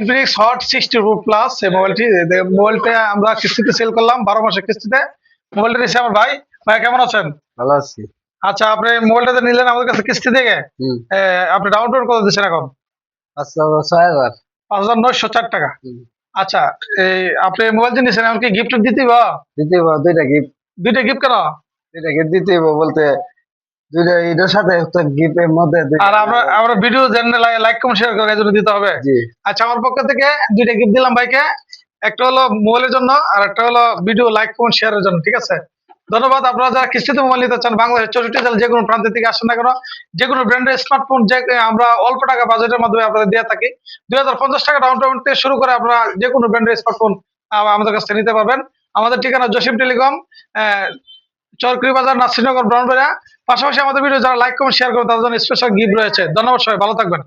Infinix hot 64 plus এই মোবাইলটি মোবাইলটা আমরা কিস্তিতে সেল করলাম 12 মাসের কিস্তিতে। মোবাইলটা নিয়েছে আমার ভাই। ভাই কেমন আছেন? ভালো আছি। আচ্ছা, আপনি মোবাইলটা যে নিলেন আমাদের কাছে কিস্তি থেকে, হুম। আপনি ডাউন পেমেন্ট কত দিচ্ছেন এখন? আচ্ছা, 6,000। 5,904 টাকা। হুম। আচ্ছা, এই আপনি মোবাইল যে নিয়েছেন এমনকি গিফট দিতে বা দিতে হইব দুইটা গিফট। দুইটা গিফট কেন? দুইটা গিফট দিতে হইব বলতে দুইটা এটার সাথে একটা গিফটের মধ্যে আর আমরা আমরা ভিডিও জানলে লাইক কমেন্ট শেয়ার করে এই জন্য দিতে হবে। জি। আচ্ছা, আমার পক্ষ থেকে দুইটা গিফট দিলাম ভাইকে। একটা হলো মোবাইলের জন্য আর একটা হলো ভিডিও লাইক কমেন্ট শেয়ারের জন্য। ঠিক আছে, ধন্যবাদ। আপনারা যারা কিস্তিতে মোবাইল নিতে চান বাংলাদেশের 64 জেলা যে কোনো প্রান্ত থেকে আসেন না কেন, যে কোনো ব্র্যান্ডের স্মার্টফোন যে আমরা অল্প টাকা বাজেটের মাধ্যমে আপনাদের দিয়ে থাকি। 2,050 টাকা ডাউন পেমেন্ট থেকে শুরু করে আপনারা যে কোনো ব্র্যান্ডের স্মার্টফোন আমাদের কাছ থেকে নিতে পারবেন। আমাদের ঠিকানা জসিম টেলিকম, চরকুরি বাজার, নাসিরনগর, ব্রাহ্মণবাড়িয়া। পাশাপাশি আমাদের ভিডিও যারা লাইক কমেন্ট শেয়ার করেন তাদের জন্য স্পেশাল গিফট রয়েছে। ধন্যবাদ, সবাই ভালো থাকবেন।